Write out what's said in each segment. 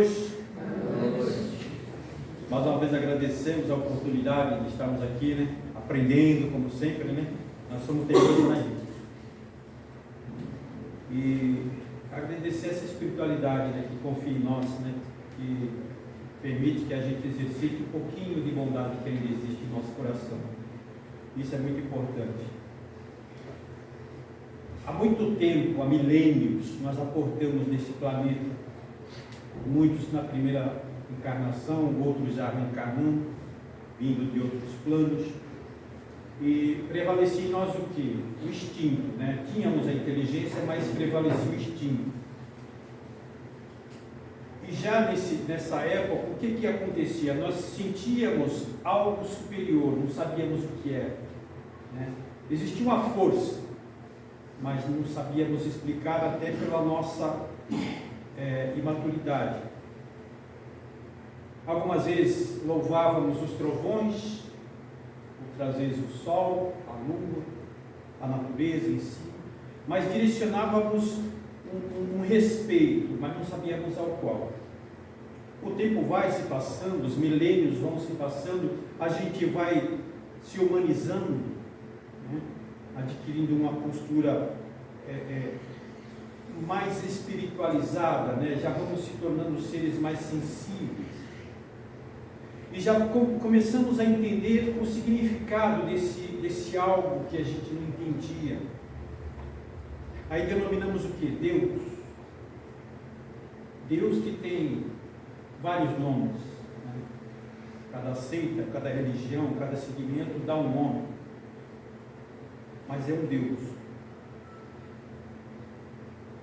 noite. Mais uma vez agradecemos a oportunidade de estarmos aqui, né? Aprendendo, como sempre, né? Nós somos terríveis na vida. E agradecer essa espiritualidade, né? Que confia em nós, né? Que permite que a gente exercite um pouquinho de bondade que ainda existe em nosso coração. Isso é muito importante. Há muito tempo, há milênios, nós aportamos neste planeta, muitos na primeira encarnação, outros já reencarnando, vindo de outros planos, e prevalecia em nós o quê? O instinto, né? Tínhamos a inteligência, mas prevalecia o instinto. E já nessa época, o que acontecia? Nós sentíamos algo superior, não sabíamos o que era, né? Existia uma força, mas não sabíamos explicar até pela nossa imaturidade. Algumas vezes louvávamos os trovões, outras vezes o sol, a lua, a natureza em si, mas direcionávamos um respeito, mas não sabíamos ao qual. O tempo vai se passando, os milênios vão se passando, a gente vai se humanizando, né? Adquirindo uma postura mais espiritualizada, né? Já vamos se tornando seres mais sensíveis. E já começamos a entender o significado desse algo que a gente não entendia. Aí denominamos o que? Deus. Deus que tem vários nomes, né? Cada seita, cada religião, cada segmento dá um nome. Mas é um Deus.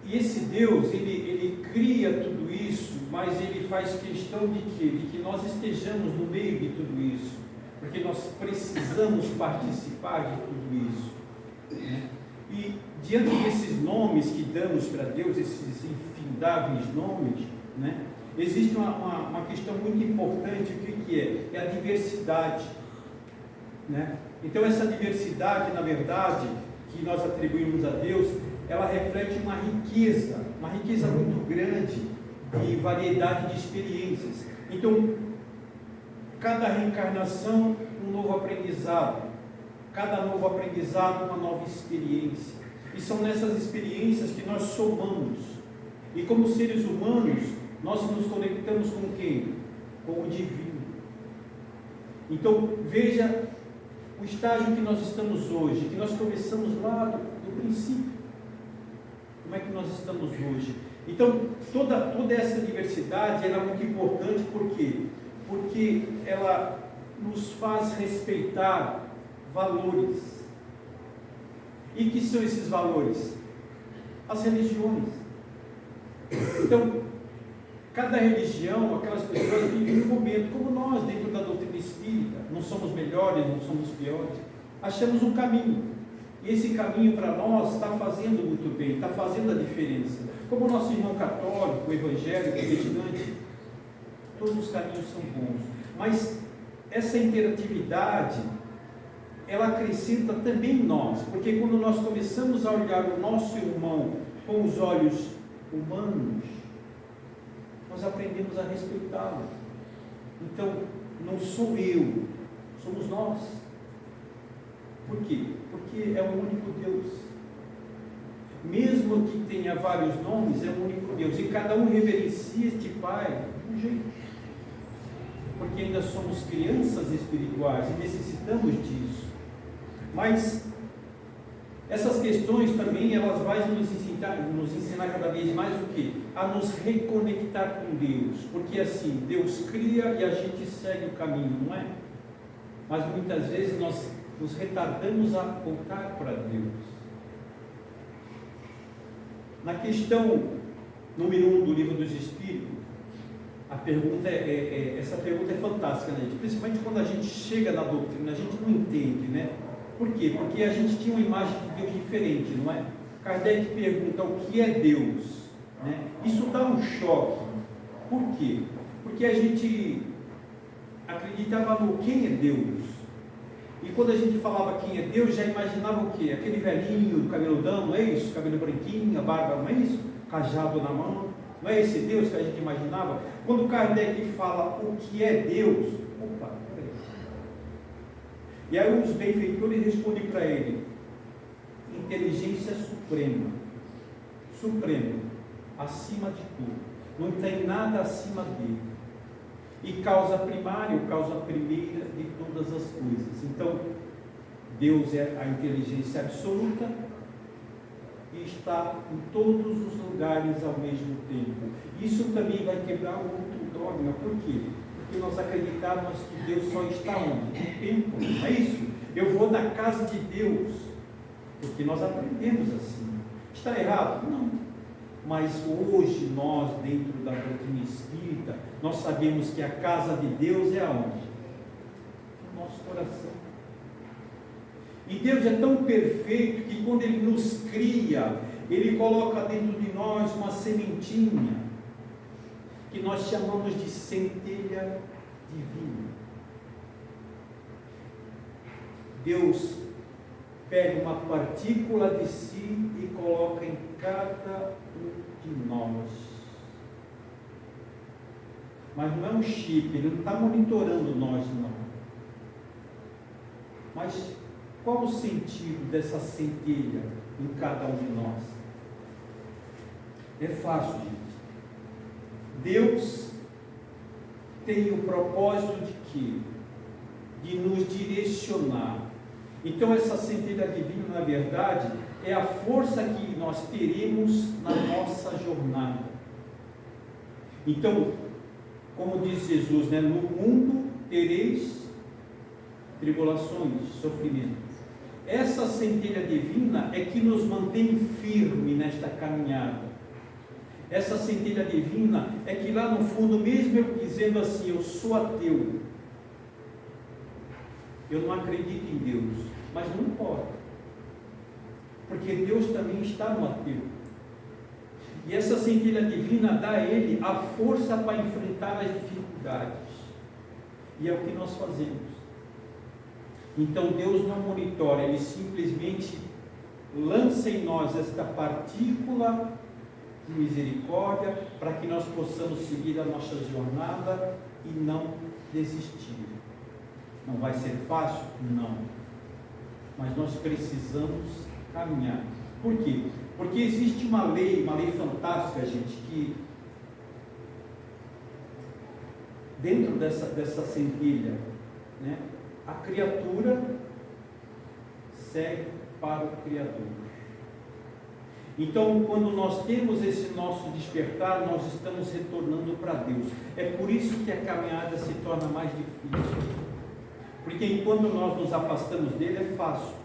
E esse Deus, ele cria tudo isso, mas ele faz questão de quê? De que nós estejamos no meio de tudo isso, porque nós precisamos participar de tudo isso, né? E diante desses nomes que damos para Deus, esses infindáveis nomes, né? Existe uma questão muito importante, o que é? É a diversidade, né? Então essa diversidade, na verdade, que nós atribuímos a Deus, ela reflete uma riqueza muito grande de variedade de experiências. Então, cada reencarnação, um novo aprendizado, cada novo aprendizado, uma nova experiência. E são nessas experiências que nós somamos. E como seres humanos, nós nos conectamos com quem? Com o divino. Então, veja o estágio que nós estamos hoje, que nós começamos lá do princípio. Como é que nós estamos hoje? Então, toda essa diversidade ela é muito importante, por quê? Porque ela nos faz respeitar valores. E que são esses valores? As religiões. Então, cada religião, aquelas pessoas vivem um momento, como nós, dentro da doutrina espírita, não somos melhores, não somos piores, achamos um caminho. E esse caminho para nós está fazendo muito bem, está fazendo a diferença. Como o nosso irmão católico, evangélico, protestante, todos os caminhos são bons. Mas essa interatividade, ela acrescenta também em nós, porque quando nós começamos a olhar o nosso irmão com os olhos humanos, nós aprendemos a respeitá-lo. Então, não sou eu, somos nós. Por quê? Porque é um único Deus. Mesmo que tenha vários nomes, é um único Deus. E cada um reverencia este Pai de um jeito. Porque ainda somos crianças espirituais e necessitamos disso. Mas essas questões também, elas vão nos ensinar cada vez mais o quê? A nos reconectar com Deus. Porque assim, Deus cria e a gente segue o caminho, não é? Mas muitas vezes nós nos retardamos a voltar para Deus. Na questão número 1 do Livro dos Espíritos, a pergunta essa pergunta é fantástica, né? Principalmente quando a gente chega na doutrina, a gente não entende, né? Por quê? Porque a gente tinha uma imagem de Deus diferente, não é? Kardec pergunta o que é Deus, né? Isso dá um choque. Por quê? Porque a gente acreditava no quem é Deus. E quando a gente falava quem é Deus, já imaginava o quê? Aquele velhinho, cabeludão, não é isso? Cabelo branquinho, a barba, não é isso? Cajado na mão. Não é esse Deus que a gente imaginava? Quando Kardec fala o que é Deus, opa, peraí. E aí os benfeitores respondem para ele: inteligência suprema, suprema, acima de tudo, não tem nada acima dele, e causa primária, causa primeira de todas as coisas. Então, Deus é a inteligência absoluta e está em todos os lugares ao mesmo tempo. Isso também vai quebrar o outro dogma. Por quê? Porque nós acreditamos que Deus só está onde? No templo, não é isso? Eu vou na casa de Deus, porque nós aprendemos assim. Está errado? Não. Mas hoje nós, dentro da doutrina espírita, nós sabemos que a casa de Deus é aonde? No nosso coração. E Deus é tão perfeito que quando Ele nos cria, Ele coloca dentro de nós uma sementinha, que nós chamamos de centelha divina. Deus pega uma partícula de si e coloca em cada um de nós. Mas não é um chip, Ele não está monitorando nós, não. Mas qual o sentido dessa centelha em cada um de nós? É fácil, gente. Deus tem o propósito de quê? De nos direcionar. Então essa centelha divina, na verdade, é a força que nós teremos na nossa jornada. Então, como diz Jesus, né? No mundo tereis tribulações, sofrimentos. Essa centelha divina é que nos mantém firme nesta caminhada. Essa centelha divina é que lá no fundo, mesmo eu dizendo assim, eu sou ateu, eu não acredito em Deus, mas não importa, porque Deus também está no ateu. E essa centelha divina dá a ele a força para enfrentar as dificuldades, e é o que nós fazemos. Então Deus não monitora, Ele simplesmente lança em nós esta partícula de misericórdia para que nós possamos seguir a nossa jornada e não desistir. Não vai ser fácil? Não. Mas nós precisamos caminhar. Por quê? Porque existe uma lei fantástica, gente, que dentro dessa centelha, né, a criatura segue para o Criador. Então, quando nós temos esse nosso despertar, nós estamos retornando para Deus. É por isso que a caminhada se torna mais difícil. Porque enquanto nós nos afastamos dele é fácil.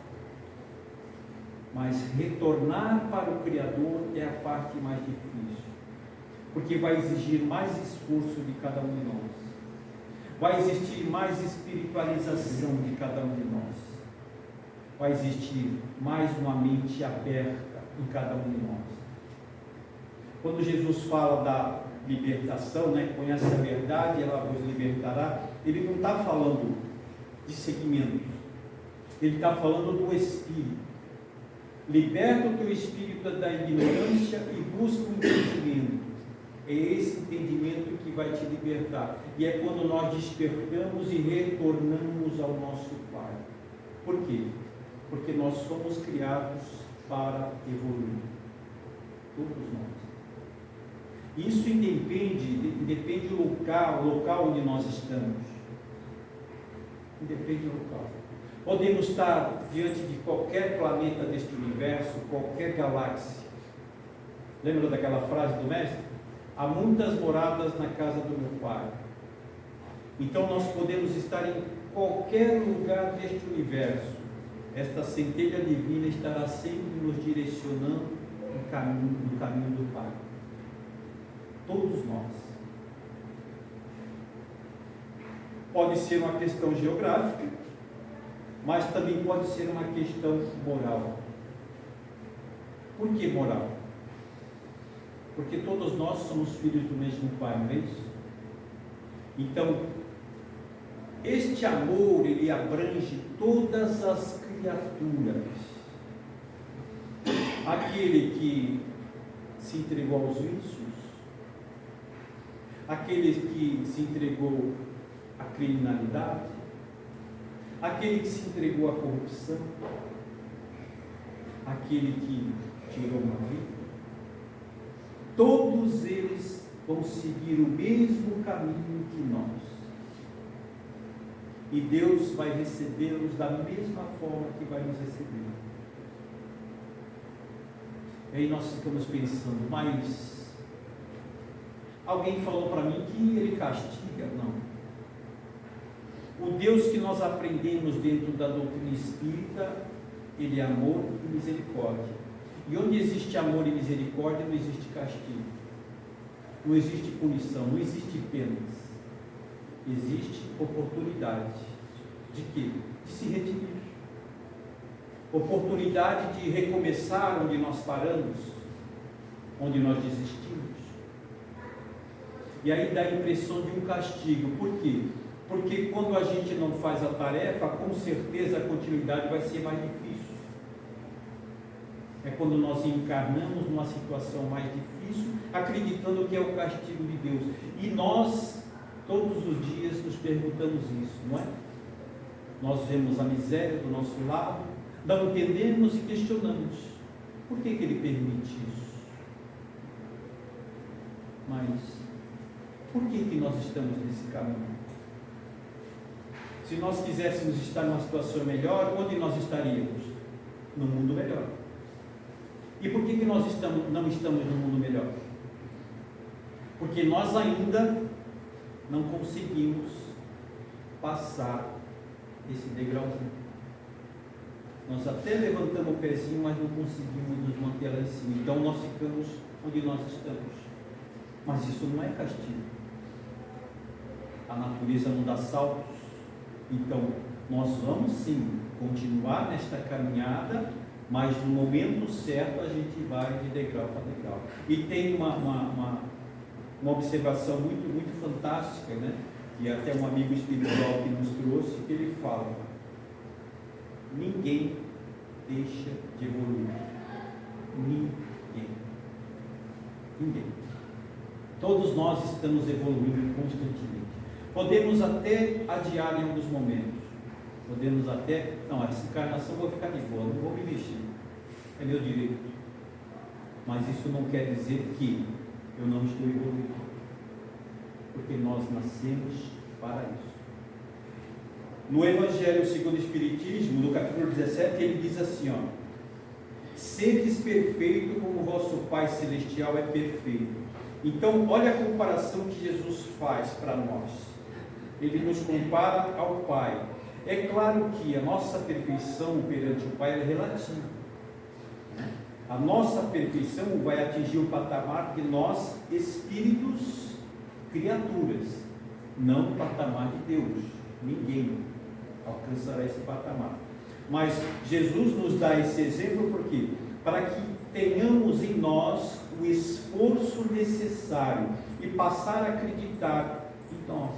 Mas retornar para o Criador é a parte mais difícil. Porque vai exigir mais esforço de cada um de nós. Vai existir mais espiritualização de cada um de nós. Vai existir mais uma mente aberta em cada um de nós. Quando Jesus fala da libertação, né, conhece a verdade, ela vos libertará, Ele não está falando de segmentos. Ele está falando do Espírito. Liberta o teu espírito da ignorância e busca o entendimento. É esse entendimento que vai te libertar. E é quando nós despertamos e retornamos ao nosso Pai. Por quê? Porque nós somos criados para evoluir. Todos nós. Isso independe do local onde nós estamos. Independe do local. Podemos estar diante de qualquer planeta deste universo, qualquer galáxia. Lembra daquela frase do mestre? Há muitas moradas na casa do meu Pai. Então nós podemos estar em qualquer lugar deste universo. Esta centelha divina estará sempre nos direcionando no caminho do Pai. Todos nós. Pode ser uma questão geográfica, mas também pode ser uma questão moral. Por que moral? Porque todos nós somos filhos do mesmo Pai, não é isso? Então, este amor, ele abrange todas as criaturas. Aquele que se entregou aos vícios, Aquele que se entregou à criminalidade? Aquele que se entregou à corrupção? Aquele que tirou uma vida? Todos eles vão seguir o mesmo caminho que nós. E Deus vai recebê-los da mesma forma que vai nos receber. E aí nós ficamos pensando, mas alguém falou para mim que ele castiga. Não. O Deus que nós aprendemos dentro da doutrina espírita, ele é amor e misericórdia. E onde existe amor e misericórdia, não existe castigo. Não existe punição, não existe penas. Existe oportunidade. De quê? De se redimir. Oportunidade de recomeçar onde nós paramos, onde nós desistimos. E aí dá a impressão de um castigo. Por quê? Porque quando a gente não faz a tarefa, com certeza a continuidade vai ser mais difícil. É quando nós encarnamos numa situação mais difícil, acreditando que é o castigo de Deus. E nós, todos os dias, nos perguntamos isso, não é? Nós vemos a miséria do nosso lado, não entendemos e questionamos. Por que Ele permite isso? Mas, por que nós estamos nesse caminho? Se nós quiséssemos estar numa situação melhor, onde nós estaríamos? No mundo melhor. E por que nós não estamos no mundo melhor? Porque nós ainda não conseguimos passar esse degrauzinho. Nós até levantamos o pezinho, mas não conseguimos nos manter lá em cima. Então nós ficamos onde nós estamos. Mas isso não é castigo. A natureza não dá saltos. Então nós vamos sim continuar nesta caminhada, mas no momento certo a gente vai de degrau para degrau. E tem uma observação muito fantástica, né? E até um amigo espiritual que nos trouxe, que ele fala: ninguém deixa de evoluir. Ninguém. Todos nós estamos evoluindo constantemente. Podemos até adiar em alguns momentos. Podemos até, não, essa encarnação eu vou ficar de boa, não vou me mexer. É meu direito. Mas isso não quer dizer que eu não estou evoluindo. Porque nós nascemos para isso. No Evangelho segundo o Espiritismo, no capítulo 17, ele diz assim, ó: sedes perfeito como o vosso Pai Celestial é perfeito. Então, olha a comparação que Jesus faz para nós. Ele nos compara ao Pai. É claro que a nossa perfeição perante o Pai é relativa. A nossa perfeição vai atingir o patamar de nós, espíritos, criaturas, não o patamar de Deus. Ninguém alcançará esse patamar. Mas Jesus nos dá esse exemplo por quê? Para que tenhamos em nós o esforço necessário e passar a acreditar em nós.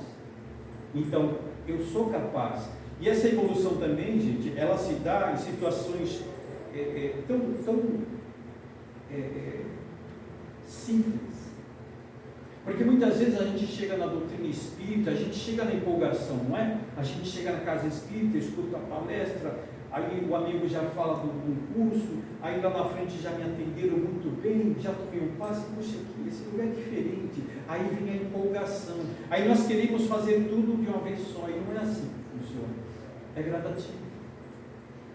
Então, eu sou capaz. E essa evolução também, gente, ela se dá em situações tão simples. Porque muitas vezes a gente chega na doutrina espírita, a gente chega na empolgação, não é? A gente chega na casa espírita, escuta a palestra, aí o amigo já fala do curso, aí lá na frente já me atenderam muito bem, já tomei um passe, puxa, esse lugar é diferente. Aí vem a empolgação. Aí nós queremos fazer tudo de uma vez só, e não é assim que funciona. É gradativo.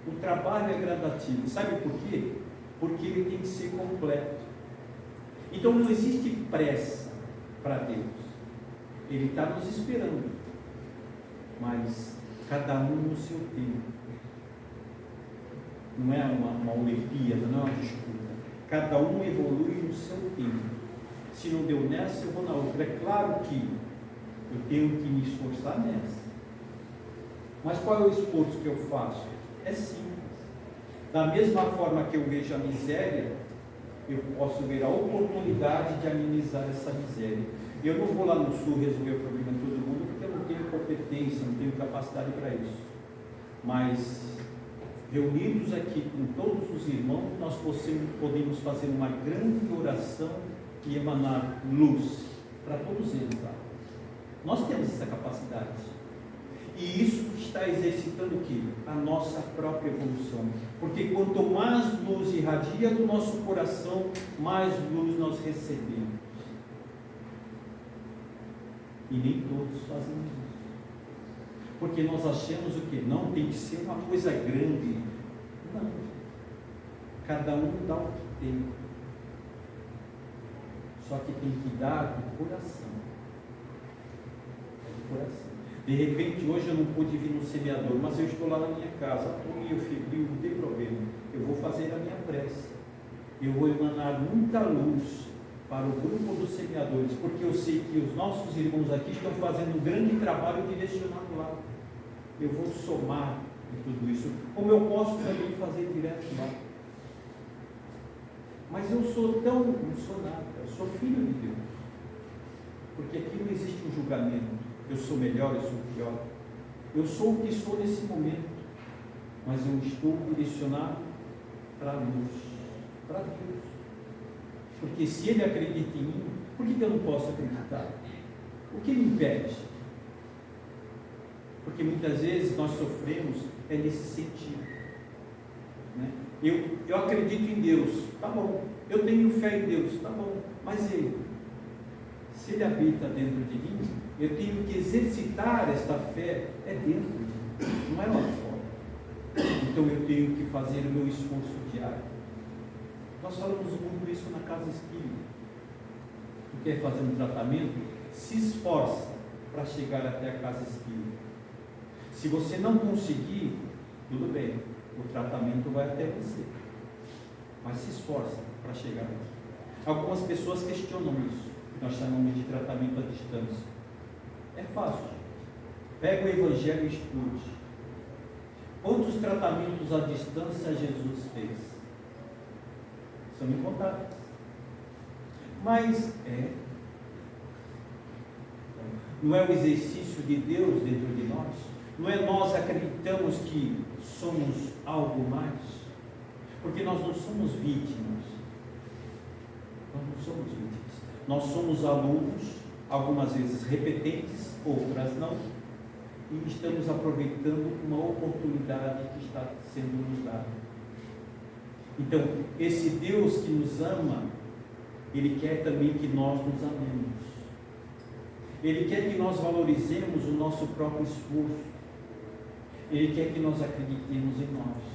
O trabalho é gradativo. Sabe por quê? Porque ele tem que ser completo. Então não existe pressa para Deus. Ele está nos esperando. Mas cada um no seu tempo. Não é uma Olimpíada, não é uma disputa. Cada um evolui no seu tempo. Se não deu nessa, eu vou na outra. É claro que eu tenho que me esforçar nessa. Mas qual é o esforço que eu faço? É simples. Da mesma forma que eu vejo a miséria, eu posso ver a oportunidade de amenizar essa miséria. Eu não vou lá no Sul resolver o problema de todo mundo, porque eu não tenho competência, não tenho capacidade para isso. Mas, reunidos aqui com todos os irmãos, nós podemos fazer uma grande oração e emanar luz para todos eles lá. Nós temos essa capacidade. E isso está exercitando o quê? A nossa própria evolução. Porque quanto mais luz irradia do nosso coração, mais luz nós recebemos. E nem todos fazem isso. Porque nós achamos o quê? Não, tem que ser uma coisa grande. Não. Cada um dá o que tem. Só que tem que dar do coração. É do coração. De repente, hoje eu não pude vir no semeador, mas eu estou lá na minha casa, estou meio febril, não tem problema. Eu vou fazer a minha prece. Eu vou emanar muita luz para o grupo dos semeadores, porque eu sei que os nossos irmãos aqui estão fazendo um grande trabalho direcionado lá. Eu vou somar em tudo isso, como eu posso também fazer direto lá. Mas eu não sou nada, eu sou filho de Deus. Porque aqui não existe um julgamento. Eu sou melhor, eu sou pior. Eu sou o que sou nesse momento. Mas eu estou direcionado para a luz, para Deus. Porque se Ele acredita em mim, por que eu não posso acreditar? O que me impede? Porque muitas vezes nós sofremos nesse sentido. Né? Eu acredito em Deus, tá bom. Eu tenho fé em Deus, tá bom. Mas Ele, se Ele habita dentro de mim, eu tenho que exercitar esta fé dentro de mim, não é lá fora. Então eu tenho que fazer o meu esforço diário. Nós falamos muito isso na casa espírita. Tu quer fazer um tratamento? Se esforça para chegar até a casa espírita. Se você não conseguir, tudo bem, o tratamento vai até você. Mas se esforça para chegar aqui. Algumas pessoas questionam isso. Nós chamamos de tratamento à distância. É fácil. Pega o Evangelho e estude. Quantos tratamentos à distância Jesus fez? São incontáveis. Mas não é o exercício de Deus dentro de nós? Não é nós acreditamos que somos algo mais? Porque nós não somos vítimas. Nós não somos vítimas. Nós somos alunos, algumas vezes repetentes, outras não, e estamos aproveitando uma oportunidade que está sendo nos dada. Então, esse Deus que nos ama, Ele quer também que nós nos amemos. Ele quer que nós valorizemos o nosso próprio esforço. Ele quer que nós acreditemos em nós.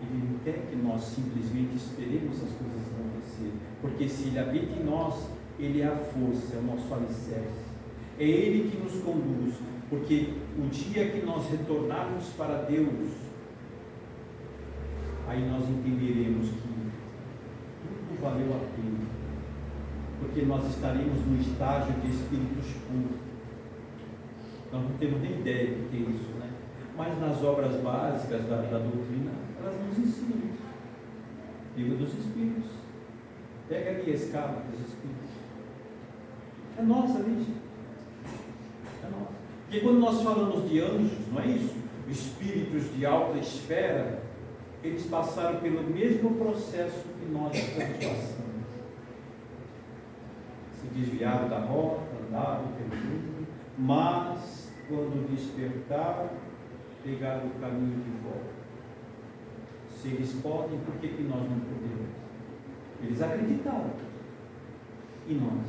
Ele não quer que nós simplesmente esperemos as coisas acontecer, porque se Ele habita em nós, Ele é a força, é o nosso alicerce. É Ele que nos conduz, porque o dia que nós retornarmos para Deus, aí nós entenderemos que tudo valeu a pena, porque nós estaremos no estágio de espíritos puros. Nós não temos nem ideia do que é isso, né? Mas nas obras básicas da doutrina, elas nos ensinam isso. Livro dos Espíritos. Pega ali a escala dos Espíritos. É nossa, gente. É nossa. Porque quando nós falamos de anjos, não é isso? Espíritos de alta esfera, eles passaram pelo mesmo processo que nós estamos passando. Se desviaram da rota, andaram pelo mundo, mas quando despertaram, pegaram o caminho de volta. Se eles podem, por que nós não podemos? Eles acreditaram. E nós?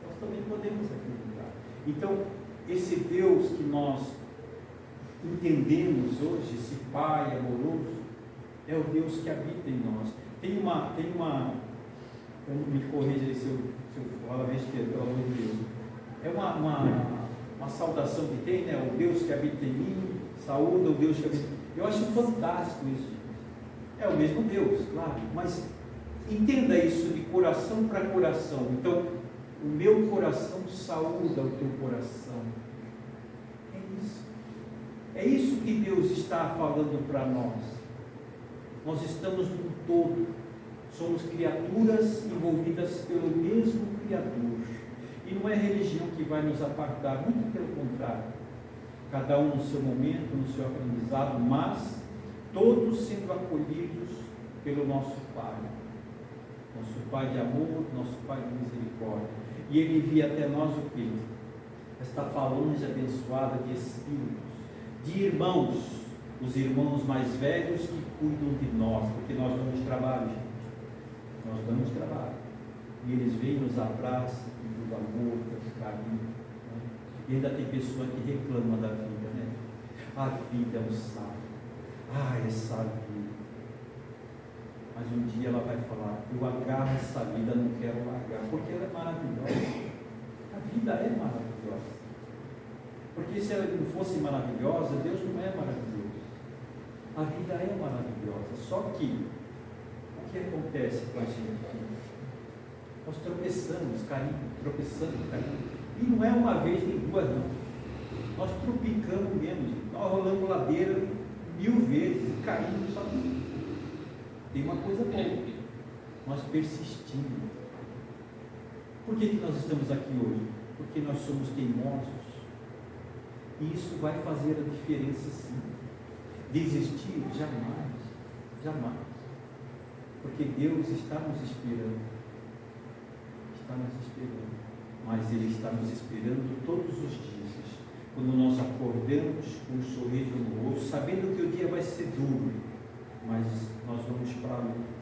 Nós também podemos acreditar. Então, esse Deus que nós entendemos hoje, esse Pai amoroso, é o Deus que habita em nós. Tem uma eu me corrija se eu falar besteira, pelo amor de Deus. É uma saudação que tem, né? O Deus que habita em mim, saúda o Deus que habita em mim. Eu acho fantástico isso. É o mesmo Deus, claro, mas entenda isso de coração para coração. Então, o meu coração saúda o teu coração. É isso. É isso que Deus está falando para nós. Nós estamos num todo. Somos criaturas envolvidas pelo mesmo Criador. E não é religião que vai nos apartar, muito pelo contrário. Cada um no seu momento, no seu aprendizado, mas todos sendo acolhidos pelo nosso Pai. Nosso Pai de amor, nosso Pai de misericórdia. E Ele envia até nós o quê? Esta falange abençoada de espíritos, de irmãos, os irmãos mais velhos que cuidam de nós, porque nós damos trabalho, gente. Nós damos trabalho. E eles vêm, nos abraçam, do amor, do carinho. Né? E ainda tem pessoa que reclama da vida, né? A vida é um saco. Essa vida. Mas um dia ela vai falar, eu agarro essa vida, não quero largar, porque ela é maravilhosa. A vida é maravilhosa. Porque se ela não fosse maravilhosa, Deus não é maravilhoso. A vida é maravilhosa. Só que, o que acontece com a gente? Nós tropeçamos, caímos. E não é uma vez nem duas, não. Nós tropicamos mesmo, gente. Nós rolamos ladeira 1000 vezes e caímos só que tem uma coisa boa. Nós persistimos. Por que nós estamos aqui hoje? Porque nós somos teimosos. E isso vai fazer a diferença, sim. Desistir? Jamais. Jamais. Porque Deus está nos esperando. Está nos esperando. Mas Ele está nos esperando todos os dias. Quando nós acordamos com um sorriso no rosto, sabendo que o dia vai ser duro, mas nós vamos para a luta.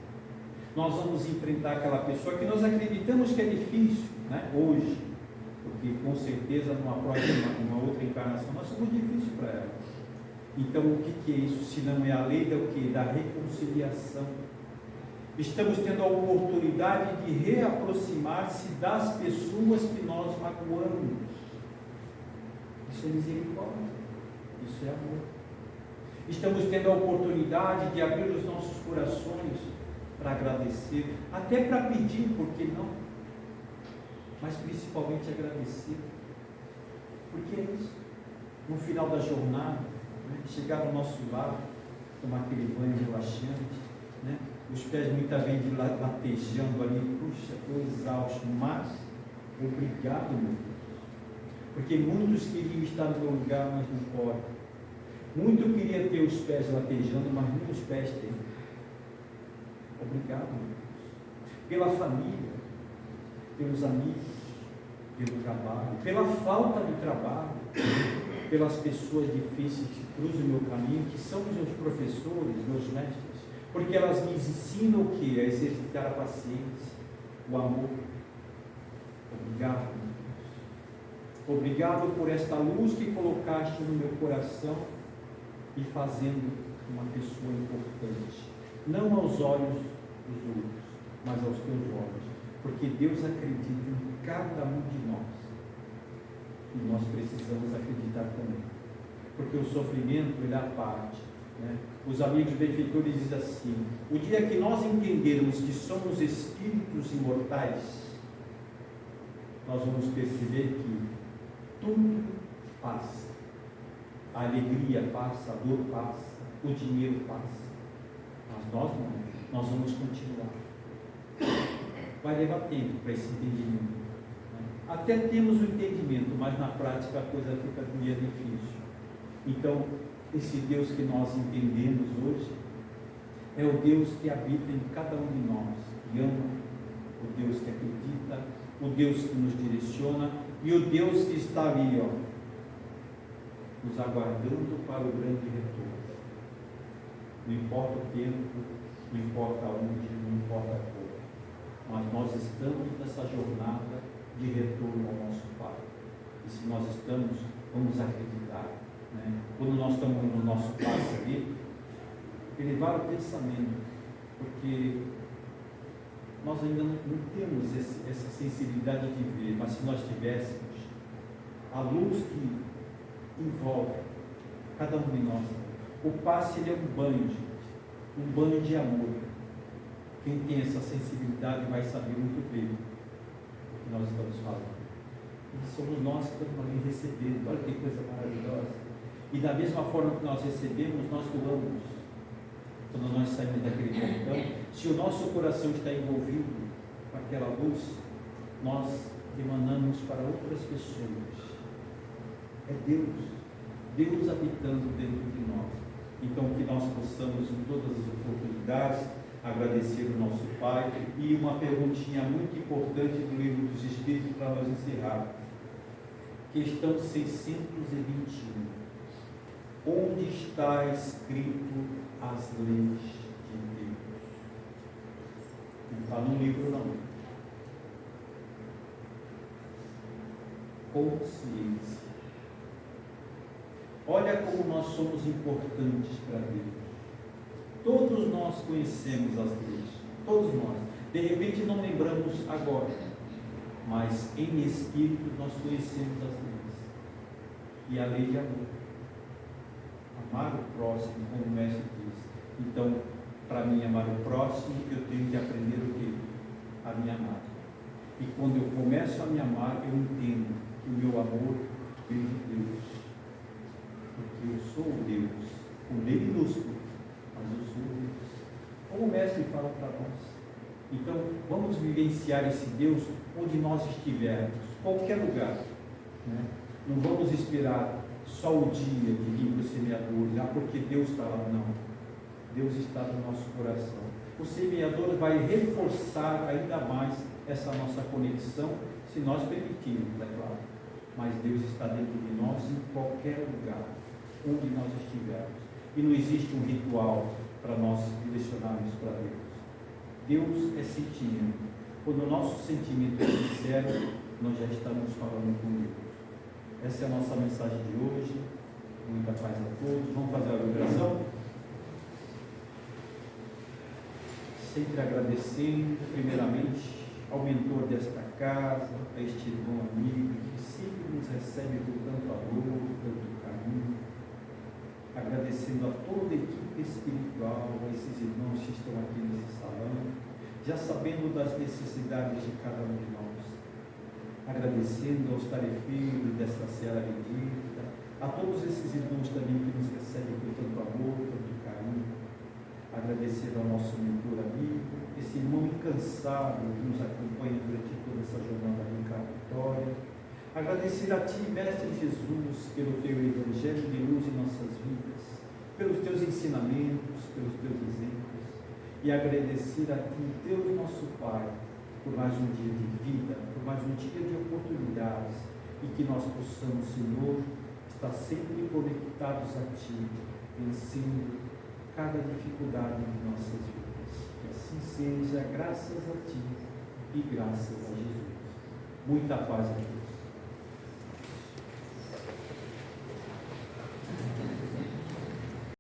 Nós vamos enfrentar aquela pessoa que nós acreditamos que é difícil, né? Hoje, porque com certeza numa próxima, uma outra encarnação, nós somos difíceis para ela. Então o que é isso? Se não é a lei do que? Da reconciliação. Estamos tendo a oportunidade de reaproximar-se das pessoas que nós magoamos. Isso é misericórdia, isso é amor. Estamos tendo a oportunidade de abrir os nossos corações para agradecer, até para pedir, por que não? Mas principalmente agradecer, porque é isso. No final da jornada, né, chegar ao nosso lado, tomar aquele banho relaxante, né, os pés muitas vezes latejando ali, puxa, estou exausto, mas obrigado, meu Deus. Porque muitos queriam estar no meu lugar, mas não podem. Muito queria ter os pés latejando, mas nem os pés têm. Obrigado, meu Deus. Pela família, pelos amigos, pelo trabalho, pela falta de trabalho, pelas pessoas difíceis que cruzam o meu caminho, que são os meus professores, meus mestres, porque elas me ensinam o que? A exercitar a paciência, o amor. Obrigado, meu Deus. Obrigado por esta luz que colocaste no meu coração e fazendo uma pessoa importante, não aos olhos dos outros, mas aos teus olhos, porque Deus acredita em cada um de nós e nós precisamos acreditar também, porque o sofrimento ele é a parte, né? Os amigos benfeitores dizem assim: o dia que nós entendermos que somos espíritos imortais, nós vamos perceber que tudo passa, a alegria passa, a dor passa, o dinheiro passa, mas nós não, nós vamos continuar. Vai levar tempo para esse entendimento, né? Até temos o entendimento, mas na prática a coisa fica meio difícil. Então, esse Deus que nós entendemos hoje é o Deus que habita em cada um de nós, que ama, o Deus que acredita, o Deus que nos direciona e o Deus que está ali, ó, nos aguardando para o grande retorno. Não importa o tempo, não importa onde, não importa como, mas nós estamos nessa jornada de retorno ao nosso Pai. E se nós estamos, vamos acreditar, né? Quando nós estamos no nosso passo ali, elevar o pensamento, porque nós ainda não temos essa sensibilidade de ver, mas se nós tivéssemos, a luz que envolve cada um de nós, o passe ele é um banho, gente, um banho de amor. Quem tem essa sensibilidade vai saber muito bem o que nós estamos falando. E somos nós que estamos ali recebendo, olha que coisa maravilhosa. E da mesma forma que nós recebemos, nós doamos. Quando nós saímos daquele portão, se o nosso coração está envolvido com aquela luz, nós emanamos para outras pessoas. É Deus habitando dentro de nós. Então que nós possamos em todas as oportunidades agradecer o nosso Pai. E uma perguntinha muito importante do Livro dos Espíritos para nós encerrar. Questão 621. Onde está escrito as leis de Deus? Não está no livro, não. Consciência. Olha como nós somos importantes para Deus. Todos nós conhecemos as leis. Todos nós. De repente não lembramos agora, mas em espírito nós conhecemos as leis. E a lei de amor. Amar o próximo, como o mestre diz. Então, para mim amar o próximo, eu tenho que aprender o quê? A me amar. E quando eu começo a me amar, eu entendo que o meu amor vem de Deus. Porque eu sou Deus. Com D minúsculo, mas eu sou Deus. Como o mestre fala para nós. Então, vamos vivenciar esse Deus onde nós estivermos, qualquer lugar. Né? Não vamos esperar só o dia de vir para o semeador, porque Deus está lá, não. Deus está no nosso coração. O semeador vai reforçar ainda mais essa nossa conexão, se nós permitirmos, é claro. Mas Deus está dentro de nós em qualquer lugar, onde nós estivermos. E não existe um ritual para nós direcionarmos para Deus. Deus é sentimento. Quando o nosso sentimento é sincero, nós já estamos falando com Deus. Essa é a nossa mensagem de hoje. Muita paz a todos. Vamos fazer a oração? Sempre agradecendo, primeiramente, ao mentor desta casa, a este irmão amigo, que sempre nos recebe com tanto amor, tanto carinho. Agradecendo a toda a equipe espiritual, a esses irmãos que estão aqui nesse salão, já sabendo das necessidades de cada um de nós. Agradecendo aos tarefeiros desta Serra Bendita, a todos esses irmãos também que nos recebem com tanto amor, tanto carinho. Agradecendo ao nosso mentor amigo, esse irmão incansável que nos acompanha durante toda essa jornada reencarnatória. Agradecer a Ti, Mestre Jesus, pelo Teu Evangelho de luz em nossas vidas, pelos Teus ensinamentos, pelos Teus exemplos. E agradecer a Ti, Deus nosso Pai, por mais um dia de vida, por mais um dia de oportunidades, e que nós possamos, Senhor, estar sempre conectados a Ti, vencendo cada dificuldade de nossas vidas. Que assim seja, graças a Ti e graças a Jesus. Muita paz aqui.